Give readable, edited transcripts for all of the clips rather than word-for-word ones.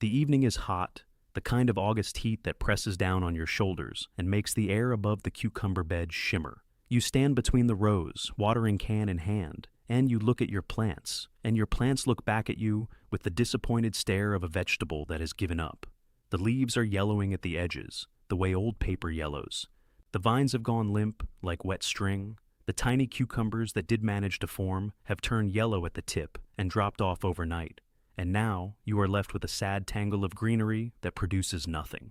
The evening is hot, the kind of August heat that presses down on your shoulders and makes the air above the cucumber bed shimmer. You stand between the rows, watering can in hand, and you look at your plants, and your plants look back at you with the disappointed stare of a vegetable that has given up. The leaves are yellowing at the edges, the way old paper yellows. The vines have gone limp, like wet string. The tiny cucumbers that did manage to form have turned yellow at the tip and dropped off overnight. And now you are left with a sad tangle of greenery that produces nothing.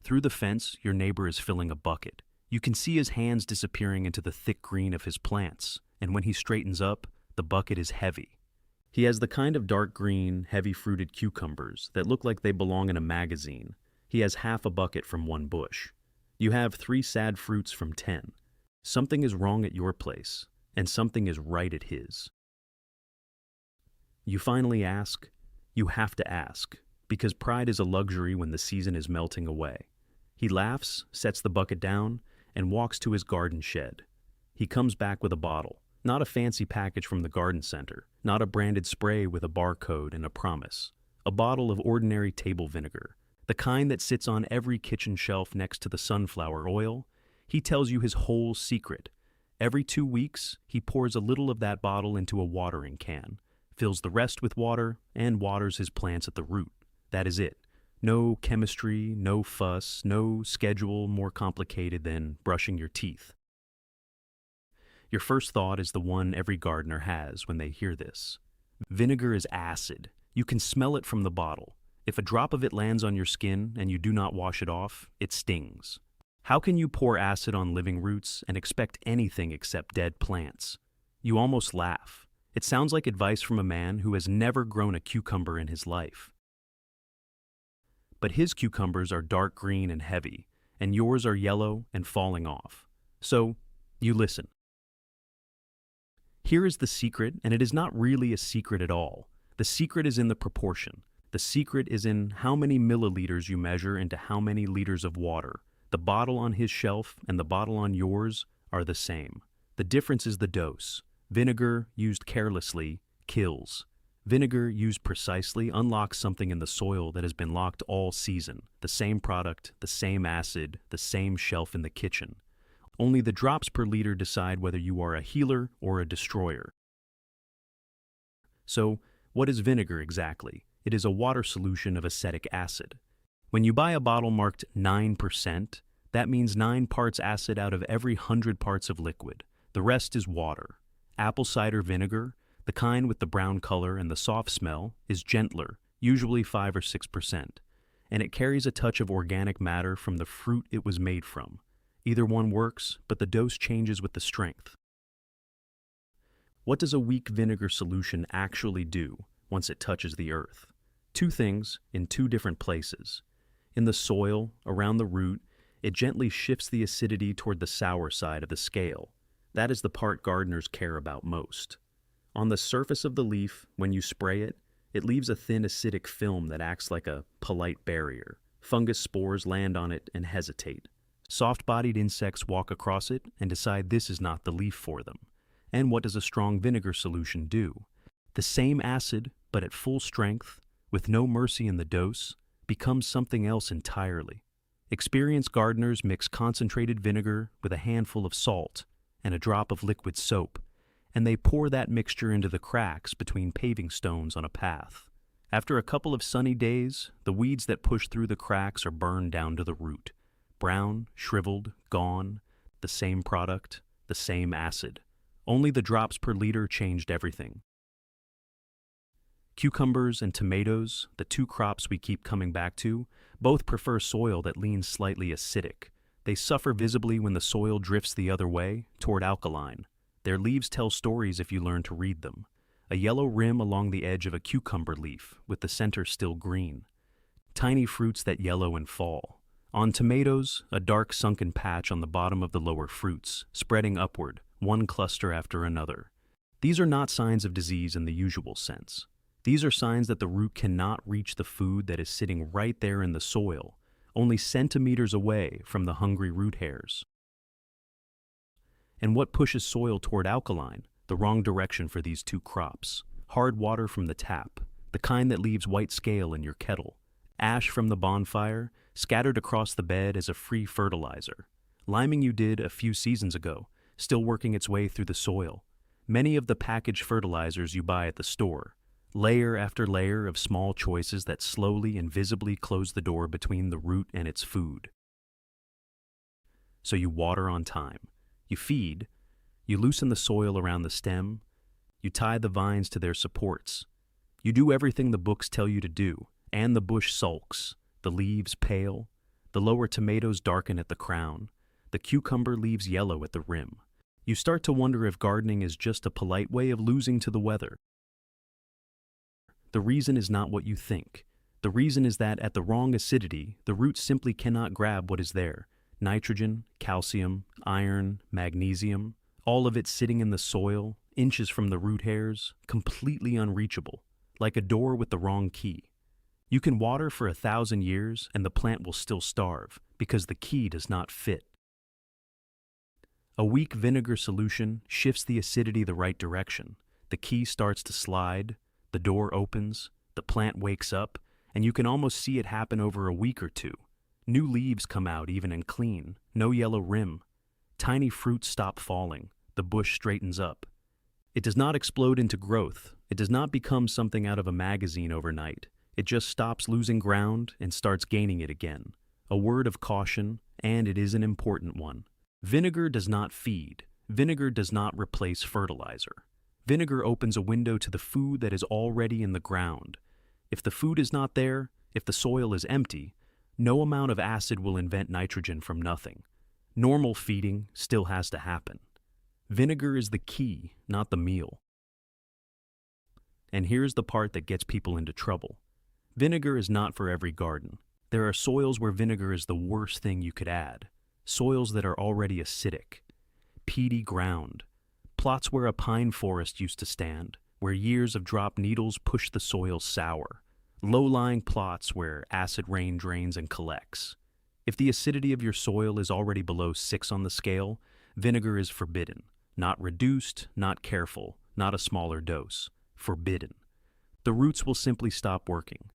Through the fence, your neighbor is filling a bucket. You can see his hands disappearing into the thick green of his plants, and when he straightens up, the bucket is heavy. He has the kind of dark green, heavy-fruited cucumbers that look like they belong in a magazine. He has half a bucket from one bush. You have 3 sad fruits from 10. Something is wrong at your place, and something is right at his. You finally ask. You have to ask, because pride is a luxury when the season is melting away. He laughs, sets the bucket down, and walks to his garden shed. He comes back with a bottle, not a fancy package from the garden center, not a branded spray with a barcode and a promise. A bottle of ordinary table vinegar, the kind that sits on every kitchen shelf next to the sunflower oil. He tells you his whole secret. Every 2 weeks, he pours a little of that bottle into a watering can, fills the rest with water, and waters his plants at the root. That is it. No chemistry, no fuss, no schedule more complicated than brushing your teeth. Your first thought is the one every gardener has when they hear this. Vinegar is acid. You can smell it from the bottle. If a drop of it lands on your skin and you do not wash it off, it stings. How can you pour acid on living roots and expect anything except dead plants? You almost laugh. It sounds like advice from a man who has never grown a cucumber in his life. But his cucumbers are dark green and heavy, and yours are yellow and falling off. So, you listen. Here is the secret, and it is not really a secret at all. The secret is in the proportion. The secret is in how many milliliters you measure into how many liters of water. The bottle on his shelf and the bottle on yours are the same. The difference is the dose. Vinegar used carelessly kills. Vinegar used precisely unlocks something in the soil that has been locked all season. The same product, the same acid, the same shelf in the kitchen. Only the drops per liter decide whether you are a healer or a destroyer. So, what is vinegar exactly? It is a water solution of acetic acid. When you buy a bottle marked 9%, that means 9 parts acid out of every 100 parts of liquid. The rest is water. Apple cider vinegar, the kind with the brown color and the soft smell, is gentler, usually 5 or 6%, and it carries a touch of organic matter from the fruit it was made from. Either one works, but the dose changes with the strength. What does a weak vinegar solution actually do once it touches the earth? 2 things in 2 different places. In the soil, around the root, it gently shifts the acidity toward the sour side of the scale. That is the part gardeners care about most. On the surface of the leaf, when you spray it, it leaves a thin acidic film that acts like a polite barrier. Fungus spores land on it and hesitate. Soft-bodied insects walk across it and decide this is not the leaf for them. And what does a strong vinegar solution do? The same acid, but at full strength, with no mercy in the dose, becomes something else entirely. Experienced gardeners mix concentrated vinegar with a handful of salt and a drop of liquid soap, and they pour that mixture into the cracks between paving stones on a path. After a couple of sunny days, the weeds that push through the cracks are burned down to the root. Brown, shriveled, gone, the same product, the same acid. Only the drops per liter changed everything. Cucumbers and tomatoes, the 2 crops we keep coming back to, both prefer soil that leans slightly acidic. They suffer visibly when the soil drifts the other way, toward alkaline. Their leaves tell stories if you learn to read them. A yellow rim along the edge of a cucumber leaf, with the center still green. Tiny fruits that yellow and fall. On tomatoes, a dark sunken patch on the bottom of the lower fruits, spreading upward, one cluster after another. These are not signs of disease in the usual sense. These are signs that the root cannot reach the food that is sitting right there in the soil, only centimeters away from the hungry root hairs. And what pushes soil toward alkaline? The wrong direction for these 2 crops. Hard water from the tap. the kind that leaves white scale in your kettle. Ash from the bonfire, scattered across the bed as a free fertilizer. Liming you did a few seasons ago, still working its way through the soil. Many of the packaged fertilizers you buy at the store. Layer after layer of small choices that slowly and visibly close the door between the root and its food. So you water on time. You feed. You loosen the soil around the stem. You tie the vines to their supports. You do everything the books tell you to do, and the bush sulks. The leaves pale. The lower tomatoes darken at the crown. The cucumber leaves yellow at the rim. You start to wonder if gardening is just a polite way of losing to the weather. The reason is not what you think. The reason is that at the wrong acidity, the roots simply cannot grab what is there. Nitrogen, calcium, iron, magnesium, all of it sitting in the soil, inches from the root hairs, completely unreachable, like a door with the wrong key. You can water for 1,000 years and the plant will still starve because the key does not fit. A weak vinegar solution shifts the acidity the right direction. The key starts to slide, the door opens, the plant wakes up, and you can almost see it happen over a week or two. New leaves come out even and clean, no yellow rim. Tiny fruits stop falling, the bush straightens up. It does not explode into growth. It does not become something out of a magazine overnight. It just stops losing ground and starts gaining it again. A word of caution, and it is an important one. Vinegar does not feed. Vinegar does not replace fertilizer. Vinegar opens a window to the food that is already in the ground. If the food is not there, if the soil is empty, no amount of acid will invent nitrogen from nothing. Normal feeding still has to happen. Vinegar is the key, not the meal. And here's the part that gets people into trouble. Vinegar is not for every garden. There are soils where vinegar is the worst thing you could add. Soils that are already acidic. Peaty ground. Plots where a pine forest used to stand, where years of dropped needles push the soil sour. Low-lying plots where acid rain drains and collects. If the acidity of your soil is already below 6 on the scale, vinegar is forbidden. Not reduced, not careful, not a smaller dose. Forbidden. The roots will simply stop working.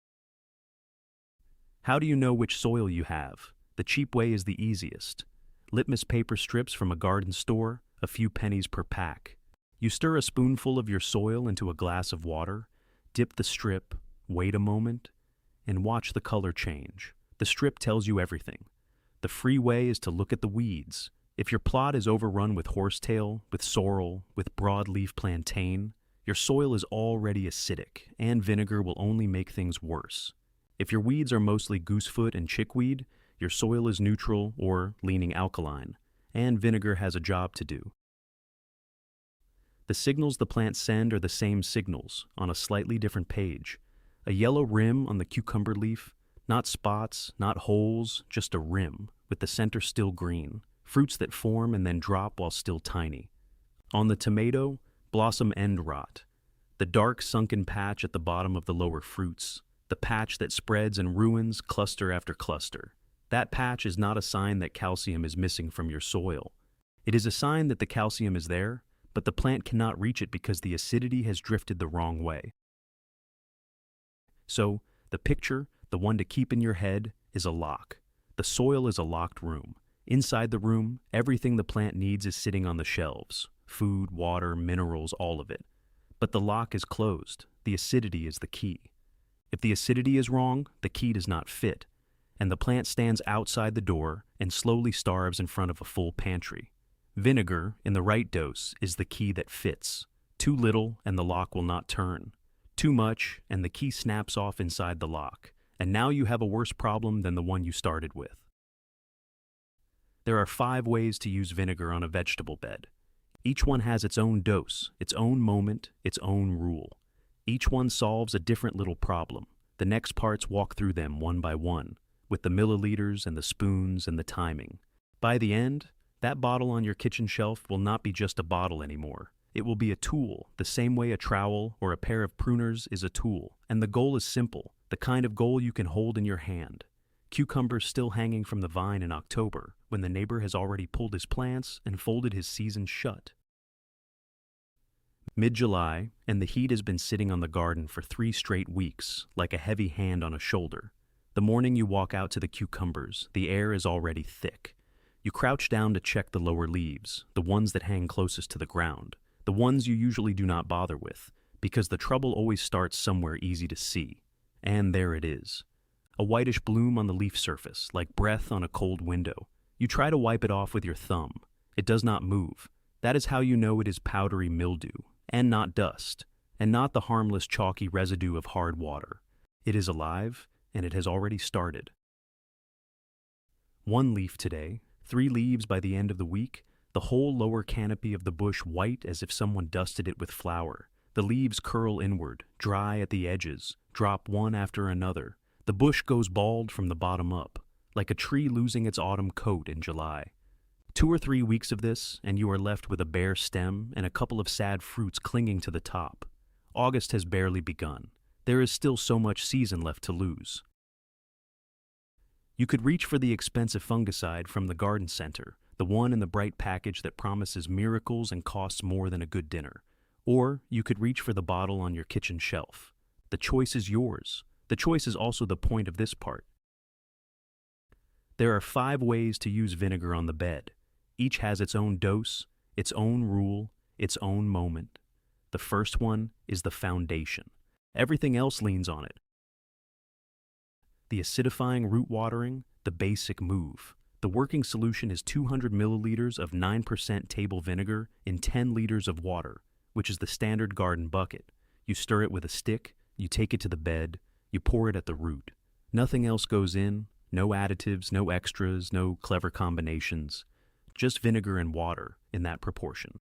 How do you know which soil you have? The cheap way is the easiest. Litmus paper strips from a garden store, a few pennies per pack. You stir a spoonful of your soil into a glass of water, dip the strip, wait a moment, and watch the color change. The strip tells you everything. The free way is to look at the weeds. If your plot is overrun with horsetail, with sorrel, with broadleaf plantain, your soil is already acidic, and vinegar will only make things worse. If your weeds are mostly goosefoot and chickweed, your soil is neutral or leaning alkaline, and vinegar has a job to do. The signals the plants send are the same signals, on a slightly different page. A yellow rim on the cucumber leaf, not spots, not holes, just a rim, with the center still green. Fruits that form and then drop while still tiny. On the tomato, blossom end rot. The dark sunken patch at the bottom of the lower fruits. The patch that spreads and ruins cluster after cluster. That patch is not a sign that calcium is missing from your soil. It is a sign that the calcium is there, but the plant cannot reach it because the acidity has drifted the wrong way. So, the picture, the one to keep in your head, is a lock. The soil is a locked room. Inside the room, everything the plant needs is sitting on the shelves. Food, water, minerals, all of it. But the lock is closed. The acidity is the key. If the acidity is wrong, the key does not fit, and the plant stands outside the door and slowly starves in front of a full pantry. Vinegar, in the right dose, is the key that fits. Too little, and the lock will not turn. Too much, and the key snaps off inside the lock, and now you have a worse problem than the one you started with. There are 5 ways to use vinegar on a vegetable bed. Each one has its own dose, its own moment, its own rule. Each one solves a different little problem. The next parts walk through them one by one, with the milliliters and the spoons and the timing. By the end, that bottle on your kitchen shelf will not be just a bottle anymore. It will be a tool, the same way a trowel or a pair of pruners is a tool. And the goal is simple, the kind of goal you can hold in your hand. Cucumbers still hanging from the vine in October, when the neighbor has already pulled his plants and folded his season shut. Mid-July, and the heat has been sitting on the garden for 3 straight weeks, like a heavy hand on a shoulder. The morning you walk out to the cucumbers, the air is already thick. You crouch down to check the lower leaves, the ones that hang closest to the ground, the ones you usually do not bother with, because the trouble always starts somewhere easy to see. And there it is. A whitish bloom on the leaf surface, like breath on a cold window. You try to wipe it off with your thumb. It does not move. That is how you know it is powdery mildew, and not dust, and not the harmless chalky residue of hard water. It is alive, and it has already started. 1 leaf today, 3 leaves by the end of the week, the whole lower canopy of the bush white as if someone dusted it with flour. The leaves curl inward, dry at the edges, drop one after another. The bush goes bald from the bottom up, like a tree losing its autumn coat in July. 2 or 3 weeks of this, and you are left with a bare stem and a couple of sad fruits clinging to the top. August has barely begun. There is still so much season left to lose. You could reach for the expensive fungicide from the garden center, the one in the bright package that promises miracles and costs more than a good dinner. Or you could reach for the bottle on your kitchen shelf. The choice is yours. The choice is also the point of this part. There are 5 ways to use vinegar on the bed. Each has its own dose, its own rule, its own moment. The first one is the foundation. Everything else leans on it. The acidifying root watering, the basic move. The working solution is 200 milliliters of 9% table vinegar in 10 liters of water, which is the standard garden bucket. You stir it with a stick, you take it to the bed, you pour it at the root. Nothing else goes in, no additives, no extras, no clever combinations. Just vinegar and water in that proportion.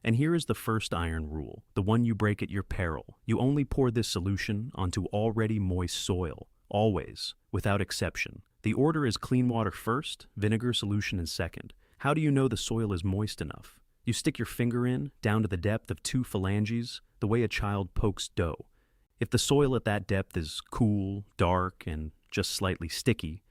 And here is the first iron rule, the one you break at your peril. You only pour this solution onto already moist soil, always, without exception. The order is clean water first, vinegar solution in second. How do you know the soil is moist enough? You stick your finger in, down to the depth of 2 phalanges, the way a child pokes dough. If the soil at that depth is cool, dark, and just slightly sticky,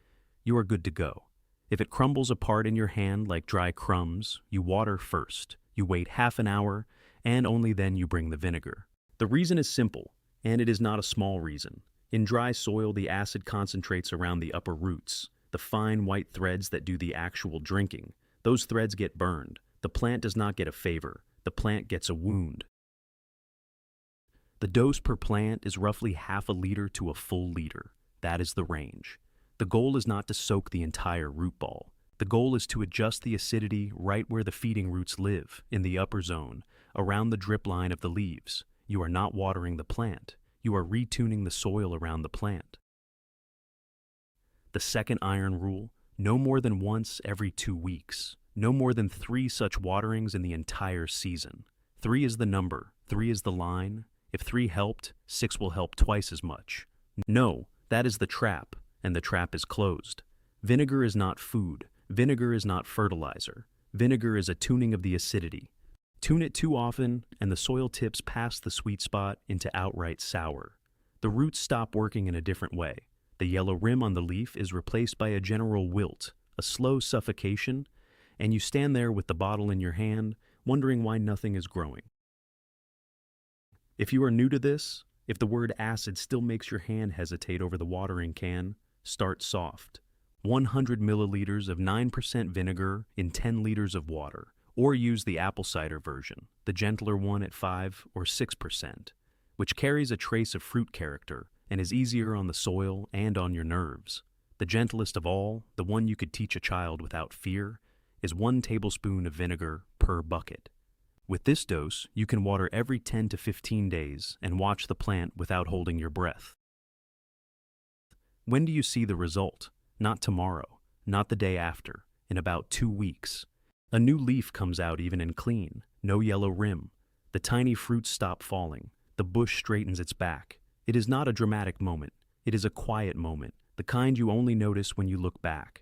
you are good to go. If it crumbles apart in your hand like dry crumbs, you water first. You wait half an hour, and only then you bring the vinegar. The reason is simple, and it is not a small reason. In dry soil, the acid concentrates around the upper roots, the fine white threads that do the actual drinking. Those threads get burned. The plant does not get a favor. The plant gets a wound. The dose per plant is roughly half a liter to a full liter. That is the range. The goal is not to soak the entire root ball. The goal is to adjust the acidity right where the feeding roots live, in the upper zone, around the drip line of the leaves. You are not watering the plant. You are retuning the soil around the plant. The second iron rule, no more than once every 2 weeks. No more than 3 such waterings in the entire season. 3 is the number. 3 is the line. If 3 helped, 6 will help twice as much. No, that is the trap, and the trap is closed. Vinegar is not food. Vinegar is not fertilizer. Vinegar is a tuning of the acidity. Tune it too often, and the soil tips past the sweet spot into outright sour. The roots stop working in a different way. The yellow rim on the leaf is replaced by a general wilt, a slow suffocation, and you stand there with the bottle in your hand, wondering why nothing is growing. If you are new to this, if the word acid still makes your hand hesitate over the watering can, start soft. 100 milliliters of 9% vinegar in 10 liters of water, or use the apple cider version, the gentler one at 5 or 6%, which carries a trace of fruit character and is easier on the soil and on your nerves. The gentlest of all, the one you could teach a child without fear, is 1 tablespoon of vinegar per bucket. With this dose, you can water every 10 to 15 days and watch the plant without holding your breath. When do you see the result? Not tomorrow, not the day after, in about 2 weeks. A new leaf comes out even and clean, no yellow rim. The tiny fruits stop falling. The bush straightens its back. It is not a dramatic moment. It is a quiet moment, the kind you only notice when you look back.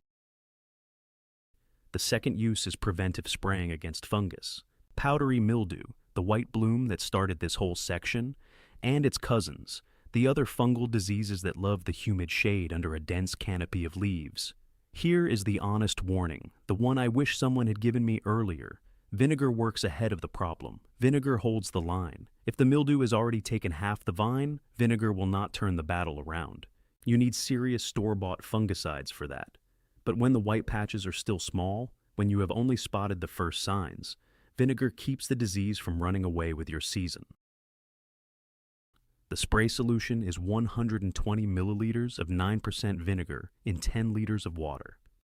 The second use is preventive spraying against fungus. Powdery mildew, the white bloom that started this whole section, and its cousins, the other fungal diseases that love the humid shade under a dense canopy of leaves. Here is the honest warning, the one I wish someone had given me earlier. Vinegar works ahead of the problem. Vinegar holds the line. If the mildew has already taken half the vine, vinegar will not turn the battle around. You need serious store-bought fungicides for that. But when the white patches are still small, when you have only spotted the first signs, vinegar keeps the disease from running away with your season. The spray solution is 120 milliliters of 9% vinegar in 10 liters of water.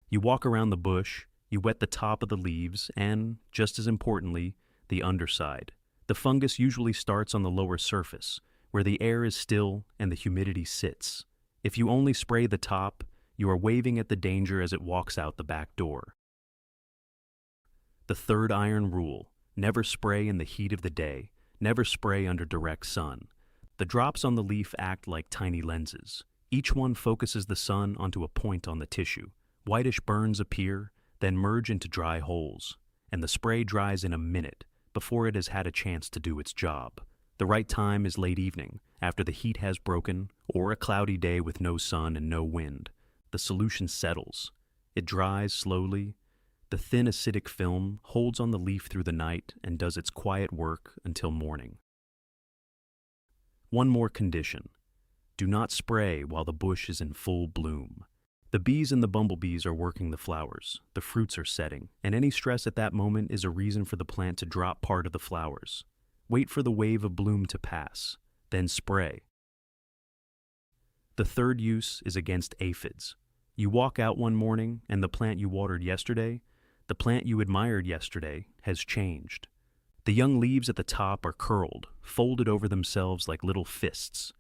You walk around the bush, you wet the top of the leaves, and, just as importantly, the underside. The fungus usually starts on the lower surface, where the air is still and the humidity sits. If you only spray the top, you are waving at the danger as it walks out the back door. The third iron rule: never spray in the heat of the day, never spray under direct sun. The drops on the leaf act like tiny lenses. Each one focuses the sun onto a point on the tissue. Whitish burns appear, then merge into dry holes, and the spray dries in a minute before it has had a chance to do its job. The right time is late evening, after the heat has broken, or a cloudy day with no sun and no wind. The solution settles. It dries slowly. The thin acidic film holds on the leaf through the night and does its quiet work until morning. One more condition: do not spray while the bush is in full bloom. The bees and the bumblebees are working the flowers, the fruits are setting, and any stress at that moment is a reason for the plant to drop part of the flowers. Wait for the wave of bloom to pass, then spray. The third use is against aphids. You walk out one morning and the plant you watered yesterday, the plant you admired yesterday, has changed. The young leaves at the top are curled, folded over themselves like little fists.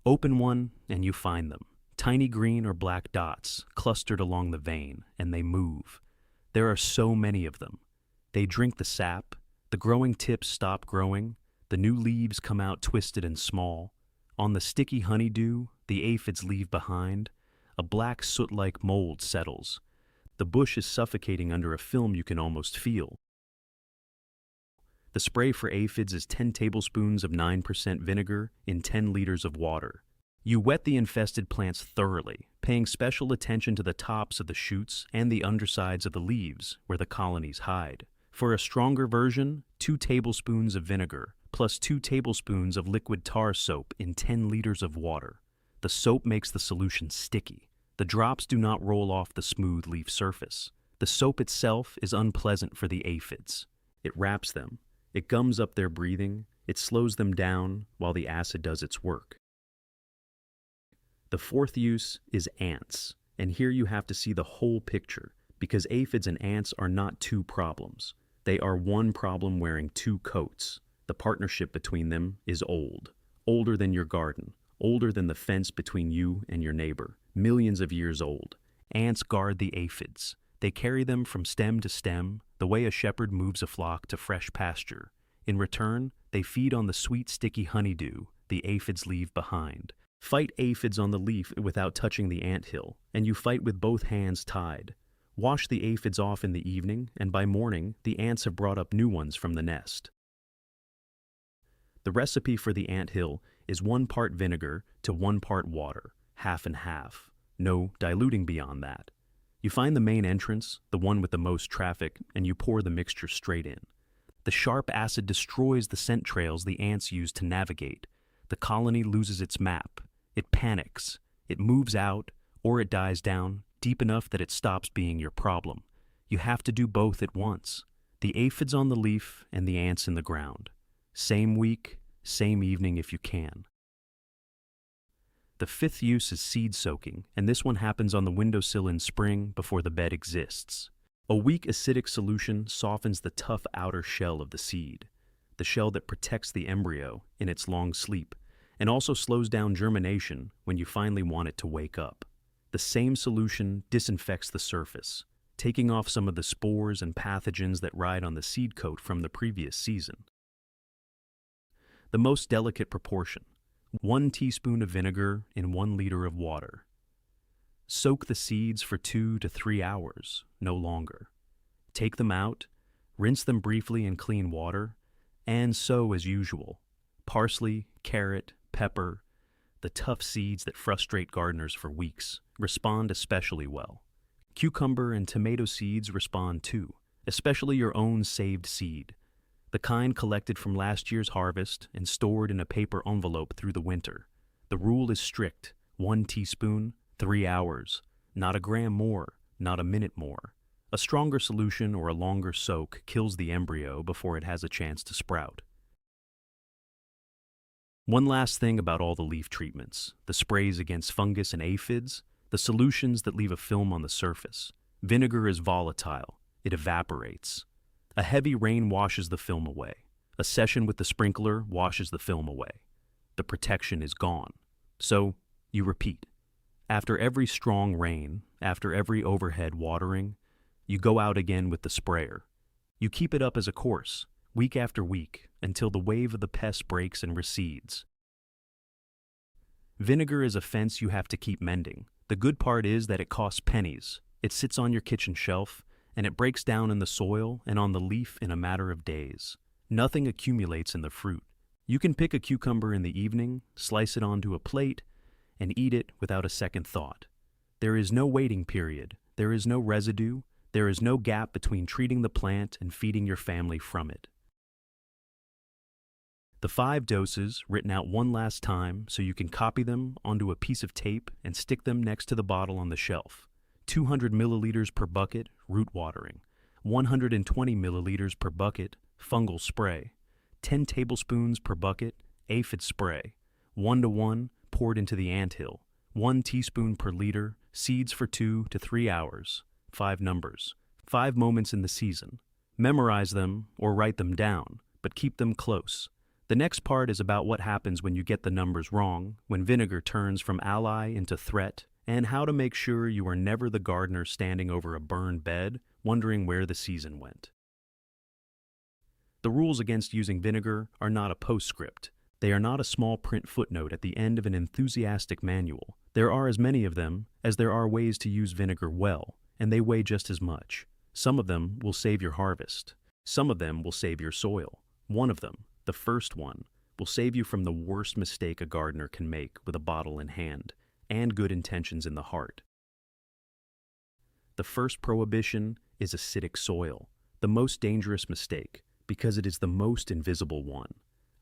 Open one and you find them. Tiny green or black dots clustered along the vein, and they move. There are so many of them. They drink the sap, the growing tips stop growing, the new leaves come out twisted and small. On the sticky honeydew the aphids leave behind, a black soot-like mold settles. The bush is suffocating under a film you can almost feel. The spray for aphids is 10 tablespoons of 9% vinegar in 10 liters of water. You wet the infested plants thoroughly, paying special attention to the tops of the shoots and the undersides of the leaves where the colonies hide. For a stronger version, 2 tablespoons of vinegar plus 2 tablespoons of liquid tar soap in 10 liters of water. The soap makes the solution sticky. The drops do not roll off the smooth leaf surface. The soap itself is unpleasant for the aphids. It wraps them. It gums up their breathing. It slows them down while the acid does its work. The fourth use is ants, and here you have to see the whole picture, because aphids and ants are not two problems. They are one problem wearing two coats. The partnership between them is old, older than your garden, older than the fence between you and your neighbor, millions of years old. Ants guard the aphids. They carry them from stem to stem, the way a shepherd moves a flock to fresh pasture. In return, they feed on the sweet, sticky honeydew the aphids leave behind. Fight aphids on the leaf without touching the anthill, and you fight with both hands tied. Wash the aphids off in the evening, and by morning, the ants have brought up new ones from the nest. The recipe for the anthill is 1 part vinegar to 1 part water, half and half. No diluting beyond that. You find the main entrance, the one with the most traffic, and you pour the mixture straight in. The sharp acid destroys the scent trails the ants use to navigate. The colony loses its map. It panics. It moves out, or it dies down, deep enough that it stops being your problem. You have to do both at once. The aphids on the leaf and the ants in the ground. Same week, same evening if you can. The fifth use is seed soaking, and this one happens on the windowsill in spring before the bed exists. A weak acidic solution softens the tough outer shell of the seed, the shell that protects the embryo in its long sleep, and also slows down germination when you finally want it to wake up. The same solution disinfects the surface, taking off some of the spores and pathogens that ride on the seed coat from the previous season. The most delicate proportion: 1 teaspoon of vinegar in 1 liter of water. Soak the seeds for 2 to 3 hours, no longer. Take them out, rinse them briefly in clean water, and sow as usual. Parsley, carrot, pepper, the tough seeds that frustrate gardeners for weeks, respond especially well. Cucumber and tomato seeds respond too, especially your own saved seed, the kind collected from last year's harvest and stored in a paper envelope through the winter. The rule is strict: 1 teaspoon, 3 hours, not a gram more, not a minute more. A stronger solution or a longer soak kills the embryo before it has a chance to sprout. One last thing about all the leaf treatments: the sprays against fungus and aphids, the solutions that leave a film on the surface. Vinegar is volatile. It evaporates. A heavy rain washes the film away. A session with the sprinkler washes the film away. The protection is gone. So, you repeat. After every strong rain, after every overhead watering, you go out again with the sprayer. You keep it up as a course, week after week, until the wave of the pest breaks and recedes. Vinegar is a fence you have to keep mending. The good part is that it costs pennies. It sits on your kitchen shelf, and it breaks down in the soil and on the leaf in a matter of days. Nothing accumulates in the fruit. You can pick a cucumber in the evening, slice it onto a plate, and eat it without a second thought. There is no waiting period. There is no residue. There is no gap between treating the plant and feeding your family from it. The 5 doses, written out one last time so you can copy them onto a piece of tape and stick them next to the bottle on the shelf. 200 milliliters per bucket, root watering. 120 milliliters per bucket, fungal spray. 10 tablespoons per bucket, aphid spray. 1:1, poured into the anthill. 1 teaspoon per liter, seeds for 2 to 3 hours. 5 numbers. 5 moments in the season. Memorize them or write them down, but keep them close. The next part is about what happens when you get the numbers wrong, when vinegar turns from ally into threat, and how to make sure you are never the gardener standing over a burned bed, wondering where the season went. The rules against using vinegar are not a postscript. They are not a small print footnote at the end of an enthusiastic manual. There are as many of them as there are ways to use vinegar well, and they weigh just as much. Some of them will save your harvest. Some of them will save your soil. One of them, the first one, will save you from the worst mistake a gardener can make with a bottle in hand and good intentions in the heart. The first prohibition is acidic soil, the most dangerous mistake because it is the most invisible one.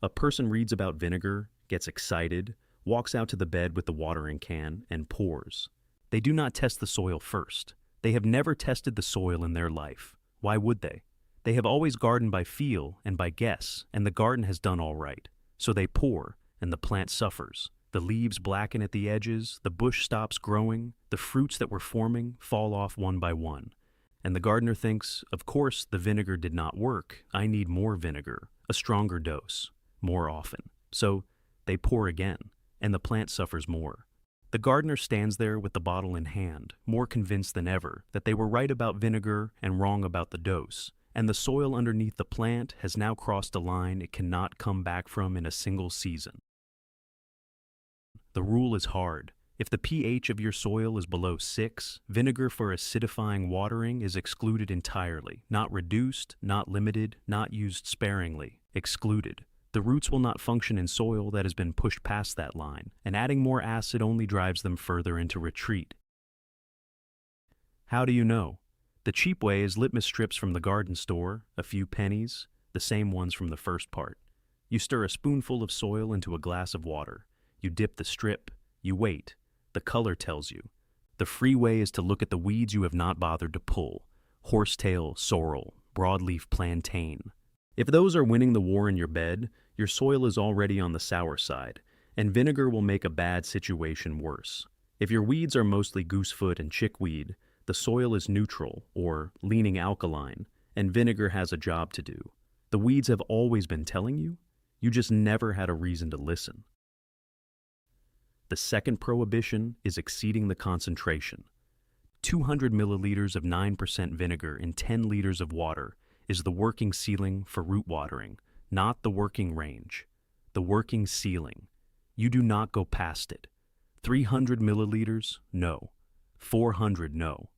A person reads about vinegar, gets excited, walks out to the bed with the watering can, and pours. They do not test the soil first. They have never tested the soil in their life. Why would they? They have always gardened by feel and by guess, and the garden has done all right. So they pour, and the plant suffers. The leaves blacken at the edges, the bush stops growing, the fruits that were forming fall off one by one. And the gardener thinks, of course, the vinegar did not work. I need more vinegar, a stronger dose, more often. So they pour again, and the plant suffers more. The gardener stands there with the bottle in hand, more convinced than ever that they were right about vinegar and wrong about the dose. And the soil underneath the plant has now crossed a line it cannot come back from in a single season. The rule is hard. If the pH of your soil is below 6, vinegar for acidifying watering is excluded entirely, not reduced, not limited, not used sparingly, excluded. The roots will not function in soil that has been pushed past that line, and adding more acid only drives them further into retreat. How do you know? The cheap way is litmus strips from the garden store, a few pennies, the same ones from the first part. You stir a spoonful of soil into a glass of water. You dip the strip. You wait. The color tells you. The free way is to look at the weeds you have not bothered to pull. Horsetail, sorrel, broadleaf plantain. If those are winning the war in your bed, your soil is already on the sour side, and vinegar will make a bad situation worse. If your weeds are mostly goosefoot and chickweed, the soil is neutral, or leaning alkaline, and vinegar has a job to do. The weeds have always been telling you. You just never had a reason to listen. The second prohibition is exceeding the concentration. 200 milliliters of 9% vinegar in 10 liters of water is the working ceiling for root watering, not the working range. The working ceiling. You do not go past it. 300 milliliters? No. 400? No.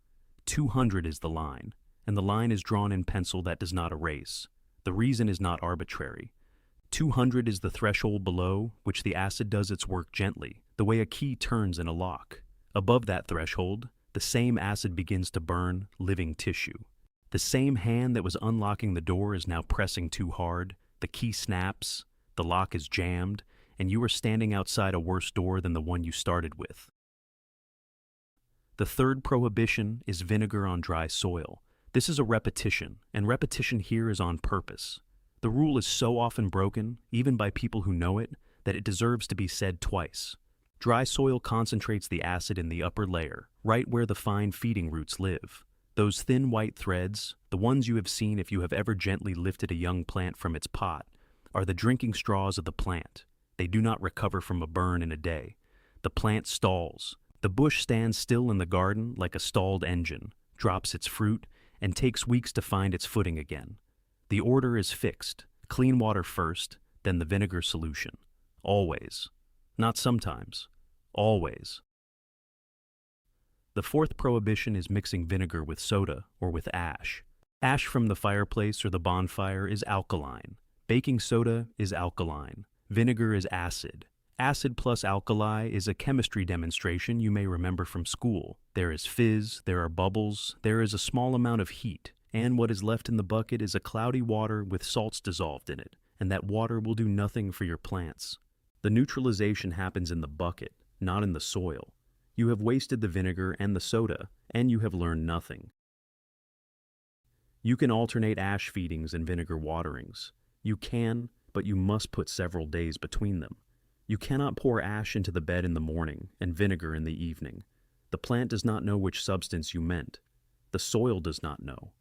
200 is the line, and the line is drawn in pencil that does not erase. The reason is not arbitrary. 200 is the threshold below which the acid does its work gently, the way a key turns in a lock. Above that threshold, the same acid begins to burn living tissue. The same hand that was unlocking the door is now pressing too hard, the key snaps, the lock is jammed, and you are standing outside a worse door than the one you started with. The third prohibition is vinegar on dry soil. This is a repetition, and repetition here is on purpose. The rule is so often broken, even by people who know it, that it deserves to be said twice. Dry soil concentrates the acid in the upper layer, right where the fine feeding roots live. Those thin white threads, the ones you have seen if you have ever gently lifted a young plant from its pot, are the drinking straws of the plant. They do not recover from a burn in a day. The plant stalls. The bush stands still in the garden like a stalled engine, drops its fruit, and takes weeks to find its footing again. The order is fixed. Clean water first, then the vinegar solution. Always. Not sometimes. Always. The fourth prohibition is mixing vinegar with soda or with ash. Ash from the fireplace or the bonfire is alkaline. Baking soda is alkaline. Vinegar is acid. Acid plus alkali is a chemistry demonstration you may remember from school. There is fizz, there are bubbles, there is a small amount of heat, and what is left in the bucket is a cloudy water with salts dissolved in it, and that water will do nothing for your plants. The neutralization happens in the bucket, not in the soil. You have wasted the vinegar and the soda, and you have learned nothing. You can alternate ash feedings and vinegar waterings. You can, but you must put several days between them. You cannot pour ash into the bed in the morning and vinegar in the evening. The plant does not know which substance you meant. The soil does not know.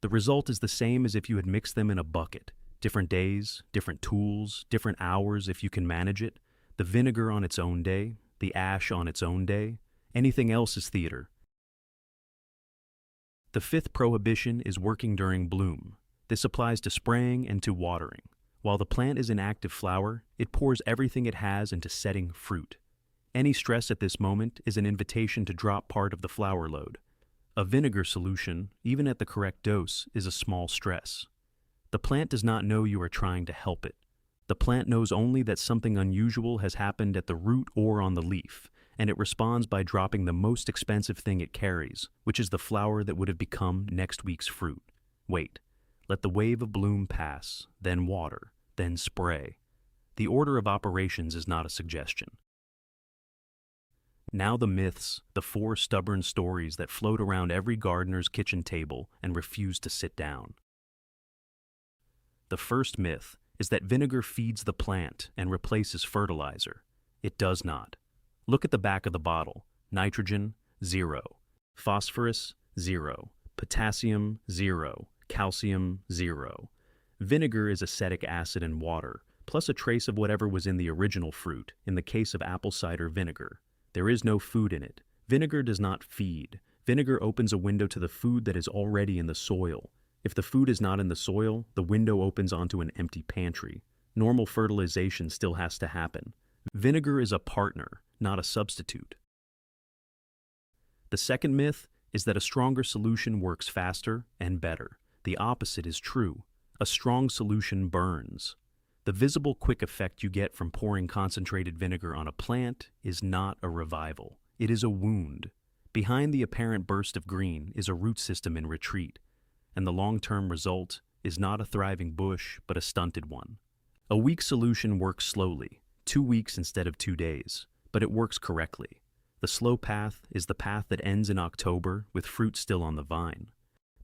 The result is the same as if you had mixed them in a bucket. Different days, different tools, different hours if you can manage it. The vinegar on its own day, the ash on its own day. Anything else is theater. The fifth prohibition is working during bloom. This applies to spraying and to watering. While the plant is in active flower, it pours everything it has into setting fruit. Any stress at this moment is an invitation to drop part of the flower load. A vinegar solution, even at the correct dose, is a small stress. The plant does not know you are trying to help it. The plant knows only that something unusual has happened at the root or on the leaf, and it responds by dropping the most expensive thing it carries, which is the flower that would have become next week's fruit. Wait. Let the wave of bloom pass, then water, then spray. The order of operations is not a suggestion. Now the myths, the 4 stubborn stories that float around every gardener's kitchen table and refuse to sit down. The first myth is that vinegar feeds the plant and replaces fertilizer. It does not. Look at the back of the bottle. Nitrogen, 0. Phosphorus, 0. Potassium, 0. Calcium, 0. Vinegar is acetic acid and water, plus a trace of whatever was in the original fruit, in the case of apple cider vinegar. There is no food in it. Vinegar does not feed. Vinegar opens a window to the food that is already in the soil. If the food is not in the soil, the window opens onto an empty pantry. Normal fertilization still has to happen. Vinegar is a partner, not a substitute. The second myth is that a stronger solution works faster and better. The opposite is true. A strong solution burns. The visible quick effect you get from pouring concentrated vinegar on a plant is not a revival. It is a wound. Behind the apparent burst of green is a root system in retreat, and the long-term result is not a thriving bush, but a stunted one. A weak solution works slowly, 2 weeks instead of 2 days, but it works correctly. The slow path is the path that ends in October with fruit still on the vine.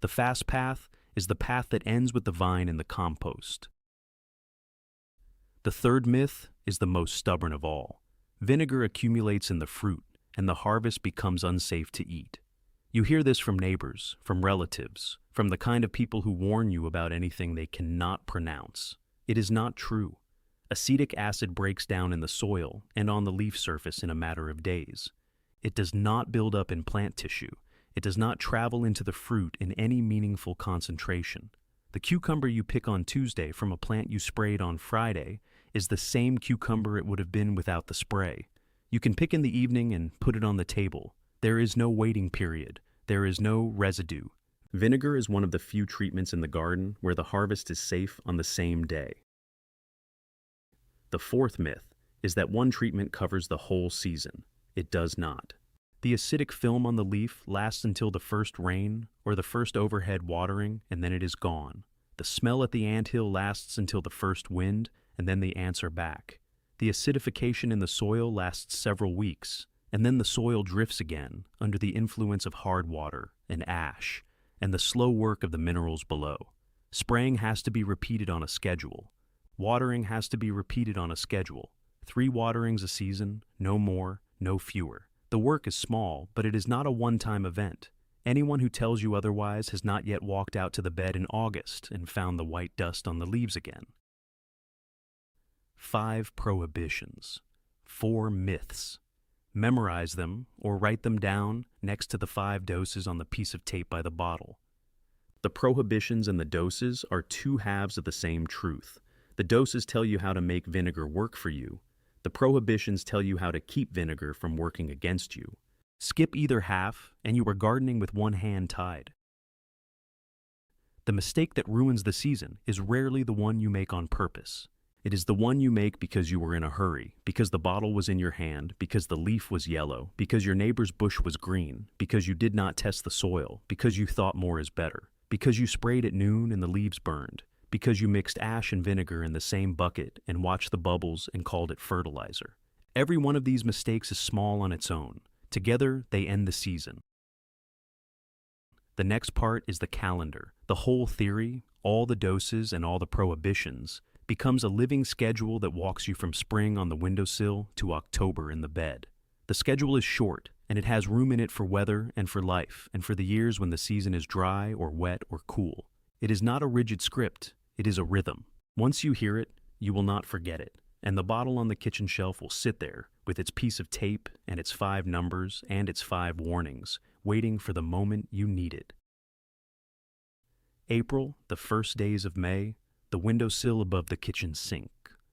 The fast path is the path that ends with the vine in the compost. The third myth is the most stubborn of all. Vinegar accumulates in the fruit, and the harvest becomes unsafe to eat. You hear this from neighbors, from relatives, from the kind of people who warn you about anything they cannot pronounce. It is not true. Acetic acid breaks down in the soil and on the leaf surface in a matter of days. It does not build up in plant tissue. It does not travel into the fruit in any meaningful concentration. The cucumber you pick on Tuesday from a plant you sprayed on Friday is the same cucumber it would have been without the spray. You can pick in the evening and put it on the table. There is no waiting period. There is no residue. Vinegar is one of the few treatments in the garden where the harvest is safe on the same day. The fourth myth is that one treatment covers the whole season. It does not. The acidic film on the leaf lasts until the first rain or the first overhead watering, and then it is gone. The smell at the anthill lasts until the first wind, and then the ants are back. The acidification in the soil lasts several weeks, and then the soil drifts again under the influence of hard water and ash, and the slow work of the minerals below. Spraying has to be repeated on a schedule. Watering has to be repeated on a schedule. 3 waterings a season, no more, no fewer. The work is small, but it is not a one-time event. Anyone who tells you otherwise has not yet walked out to the bed in August and found the white dust on the leaves again. 5 prohibitions. 4 myths. Memorize them or write them down next to the 5 doses on the piece of tape by the bottle. The prohibitions and the doses are 2 halves of the same truth. The doses tell you how to make vinegar work for you. The prohibitions tell you how to keep vinegar from working against you. Skip either half, and you are gardening with one hand tied. The mistake that ruins the season is rarely the one you make on purpose. It is the one you make because you were in a hurry, because the bottle was in your hand, because the leaf was yellow, because your neighbor's bush was green, because you did not test the soil, because you thought more is better, because you sprayed at noon and the leaves burned, because you mixed ash and vinegar in the same bucket and watched the bubbles and called it fertilizer. Every one of these mistakes is small on its own. Together, they end the season. The next part is the calendar. The whole theory, all the doses and all the prohibitions, becomes a living schedule that walks you from spring on the windowsill to October in the bed. The schedule is short, and it has room in it for weather and for life and for the years when the season is dry or wet or cool. It is not a rigid script, it is a rhythm. Once you hear it, you will not forget it, and the bottle on the kitchen shelf will sit there with its piece of tape and its 5 numbers and its 5 warnings, waiting for the moment you need it. April, the first days of May, the windowsill above the kitchen sink.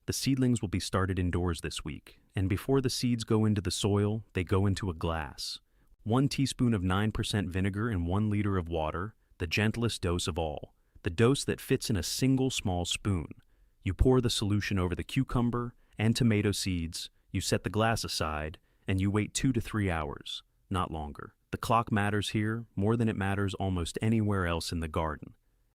The seedlings will be started indoors this week, and before the seeds go into the soil, they go into a glass. 1 teaspoon of 9% vinegar in 1 liter of water, the gentlest dose of all, the dose that fits in a single small spoon. You pour the solution over the cucumber and tomato seeds, you set the glass aside, and you wait 2 to 3 hours, not longer. The clock matters here more than it matters almost anywhere else in the garden.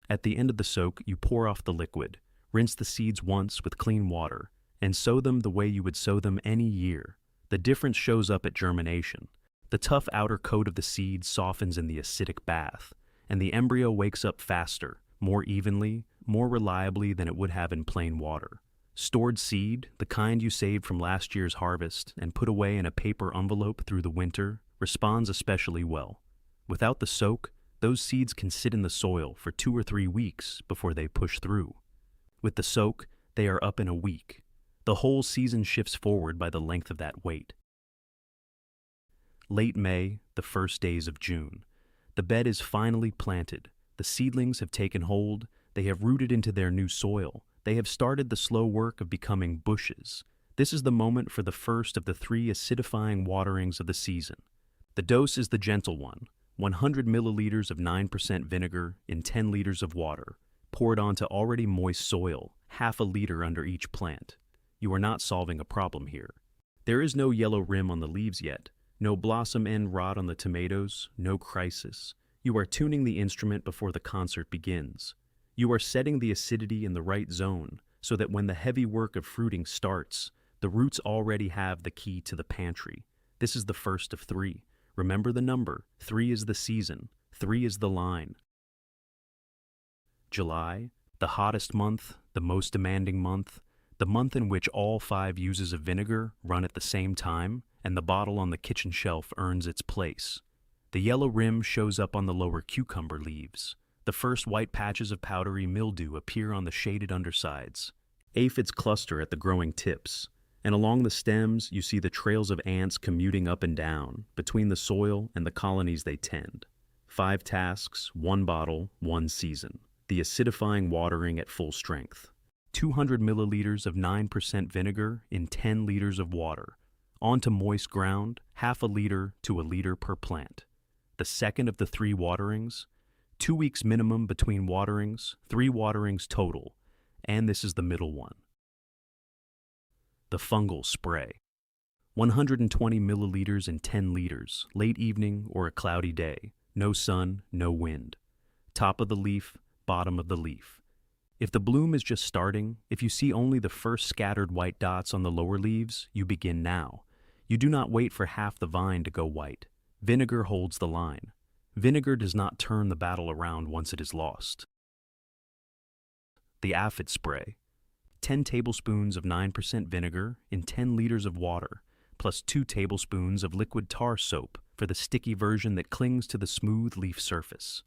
At the end of the soak, you pour off the liquid, rinse the seeds once with clean water, and sow them the way you would sow them any year. The difference shows up at germination. The tough outer coat of the seed softens in the acidic bath, and the embryo wakes up faster, more evenly, more reliably than it would have in plain water. Stored seed, the kind you saved from last year's harvest and put away in a paper envelope through the winter, responds especially well. Without the soak, those seeds can sit in the soil for 2 or 3 weeks before they push through. With the soak, they are up in a week. The whole season shifts forward by the length of that wait. Late May, the first days of June. The bed is finally planted. The seedlings have taken hold. They have rooted into their new soil. They have started the slow work of becoming bushes. This is the moment for the first of the 3 acidifying waterings of the season. The dose is the gentle one. 100 milliliters of 9% vinegar in 10 liters of water, poured onto already moist soil, half a liter under each plant. You are not solving a problem here. There is no yellow rim on the leaves yet, no blossom end rot on the tomatoes, no crisis. You are tuning the instrument before the concert begins. You are setting the acidity in the right zone so that when the heavy work of fruiting starts, the roots already have the key to the pantry. This is the first of 3. Remember the number. 3 is the season. 3 is the line. July, the hottest month, the most demanding month, the month in which all 5 uses of vinegar run at the same time, and the bottle on the kitchen shelf earns its place. The yellow rim shows up on the lower cucumber leaves. The first white patches of powdery mildew appear on the shaded undersides. Aphids cluster at the growing tips, and along the stems you see the trails of ants commuting up and down between the soil and the colonies they tend. 5 tasks, 1 bottle, 1 season. The acidifying watering at full strength. 200 milliliters of 9% vinegar in 10 liters of water. Onto moist ground, half a liter to a liter per plant. The second of the 3 waterings. 2 weeks minimum between waterings, 3 waterings total, and this is the middle one. The fungal spray. 120 milliliters in 10 liters, late evening or a cloudy day. No sun, no wind. Top of the leaf, bottom of the leaf. If the bloom is just starting, if you see only the first scattered white dots on the lower leaves, you begin now. You do not wait for half the vine to go white. Vinegar holds the line. Vinegar does not turn the battle around once it is lost. The aphid spray. 10 tablespoons of 9% vinegar in 10 liters of water, plus 2 tablespoons of liquid tar soap for the sticky version that clings to the smooth leaf surface.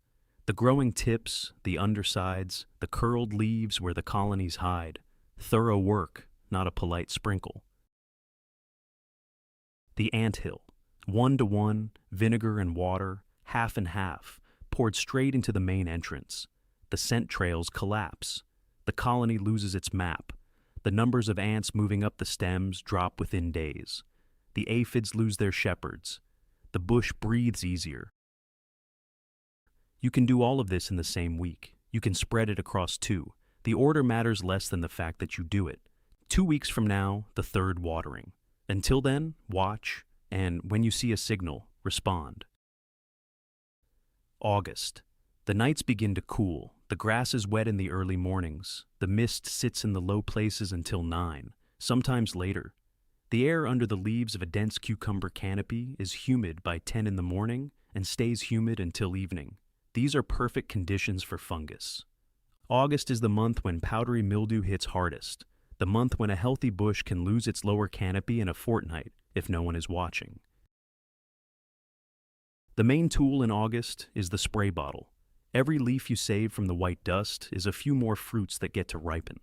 The growing tips, the undersides, the curled leaves where the colonies hide. Thorough work, not a polite sprinkle. The anthill. 1-to-1, vinegar and water, half and half, poured straight into the main entrance. The scent trails collapse. The colony loses its map. The numbers of ants moving up the stems drop within days. The aphids lose their shepherds. The bush breathes easier. You can do all of this in the same week. You can spread it across 2. The order matters less than the fact that you do it. 2 weeks from now, the third watering. Until then, watch, and when you see a signal, respond. August. The nights begin to cool. The grass is wet in the early mornings. The mist sits in the low places until 9, sometimes later. The air under the leaves of a dense cucumber canopy is humid by 10 in the morning and stays humid until evening. These are perfect conditions for fungus. August is the month when powdery mildew hits hardest, the month when a healthy bush can lose its lower canopy in a fortnight if no one is watching. The main tool in August is the spray bottle. Every leaf you save from the white dust is a few more fruits that get to ripen.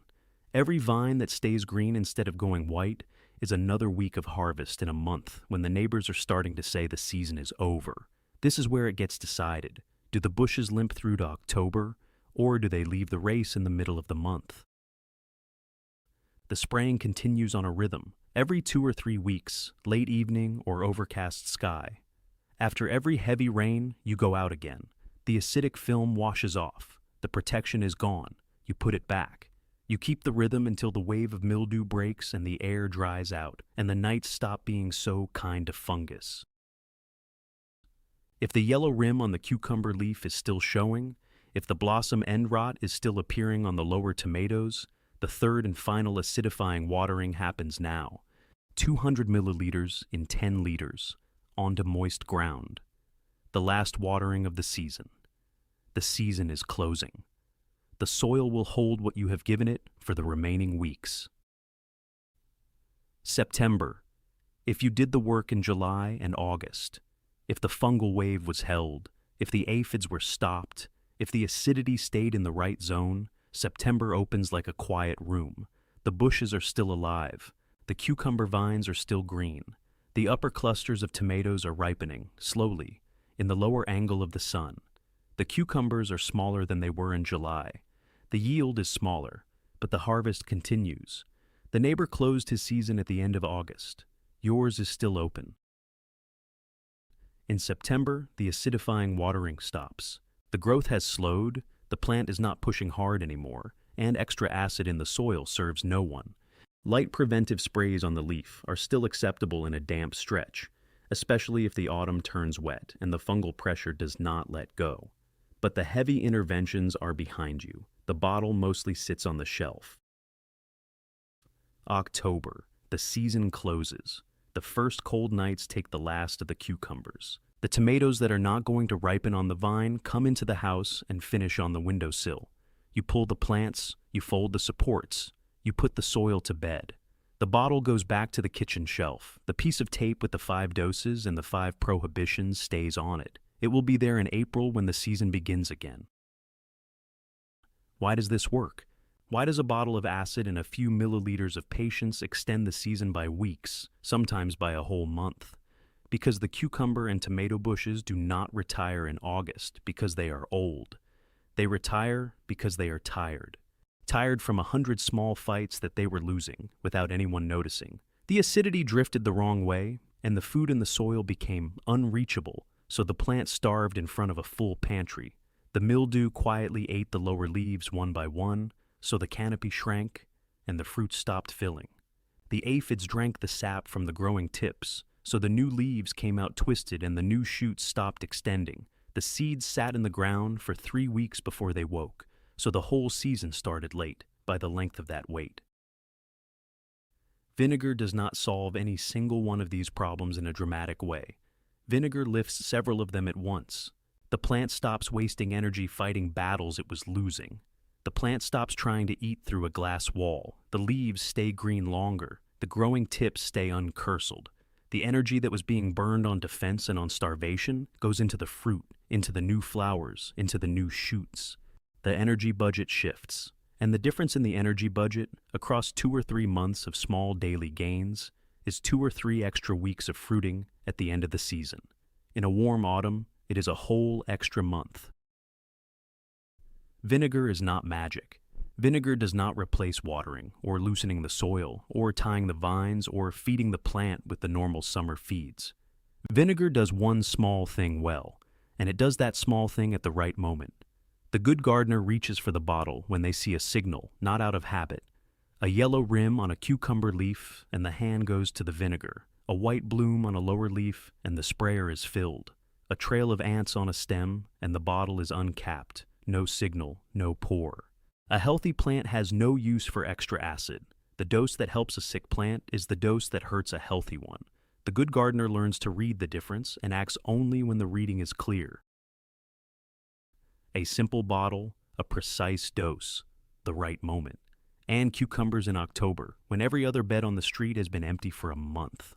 Every vine that stays green instead of going white is another week of harvest in a month when the neighbors are starting to say the season is over. This is where it gets decided. Do the bushes limp through to October, or do they leave the race in the middle of the month? The spraying continues on a rhythm. Every 2 or 3 weeks, late evening or overcast sky. After every heavy rain, you go out again. The acidic film washes off. The protection is gone. You put it back. You keep the rhythm until the wave of mildew breaks and the air dries out, and the nights stop being so kind to fungus. If the yellow rim on the cucumber leaf is still showing, if the blossom end rot is still appearing on the lower tomatoes, the third and final acidifying watering happens now. 200 milliliters in 10 liters, onto moist ground. The last watering of the season. The season is closing. The soil will hold what you have given it for the remaining weeks. September. If you did the work in July and August, if the fungal wave was held, if the aphids were stopped, if the acidity stayed in the right zone, September opens like a quiet room. The bushes are still alive. The cucumber vines are still green. The upper clusters of tomatoes are ripening, slowly, in the lower angle of the sun. The cucumbers are smaller than they were in July. The yield is smaller, but the harvest continues. The neighbor closed his season at the end of August. Yours is still open. In September, the acidifying watering stops. The growth has slowed, the plant is not pushing hard anymore, and extra acid in the soil serves no one. Light preventive sprays on the leaf are still acceptable in a damp stretch, especially if the autumn turns wet and the fungal pressure does not let go. But the heavy interventions are behind you. The bottle mostly sits on the shelf. October. The season closes. The first cold nights take the last of the cucumbers. The tomatoes that are not going to ripen on the vine come into the house and finish on the windowsill. You pull the plants, you fold the supports, you put the soil to bed. The bottle goes back to the kitchen shelf. The piece of tape with the 5 doses and the 5 prohibitions stays on it. It will be there in April when the season begins again. Why does this work? Why does a bottle of acid and a few milliliters of patience extend the season by weeks, sometimes by a whole month? Because the cucumber and tomato bushes do not retire in August because they are old. They retire because they are tired. Tired from 100 small fights that they were losing without anyone noticing. The acidity drifted the wrong way, and the food in the soil became unreachable, so the plant starved in front of a full pantry. The mildew quietly ate the lower leaves one by one, so the canopy shrank and the fruit stopped filling. The aphids drank the sap from the growing tips, so the new leaves came out twisted and the new shoots stopped extending. The seeds sat in the ground for 3 weeks before they woke, so the whole season started late, by the length of that wait. Vinegar does not solve any single one of these problems in a dramatic way. Vinegar lifts several of them at once. The plant stops wasting energy fighting battles it was losing. The plant stops trying to eat through a glass wall. The leaves stay green longer. The growing tips stay uncursled. The energy that was being burned on defense and on starvation goes into the fruit, into the new flowers, into the new shoots. The energy budget shifts. And the difference in the energy budget, across 2 or 3 months of small daily gains, is 2 or 3 extra weeks of fruiting at the end of the season. In a warm autumn, it is a whole extra month. Vinegar is not magic. Vinegar does not replace watering, or loosening the soil, or tying the vines, or feeding the plant with the normal summer feeds. Vinegar does one small thing well, and it does that small thing at the right moment. The good gardener reaches for the bottle when they see a signal, not out of habit. A yellow rim on a cucumber leaf, and the hand goes to the vinegar. A white bloom on a lower leaf, and the sprayer is filled. A trail of ants on a stem, and the bottle is uncapped. No signal, no pour. A healthy plant has no use for extra acid. The dose that helps a sick plant is the dose that hurts a healthy one. The good gardener learns to read the difference and acts only when the reading is clear. A simple bottle, a precise dose, the right moment. And cucumbers in October, when every other bed on the street has been empty for a month.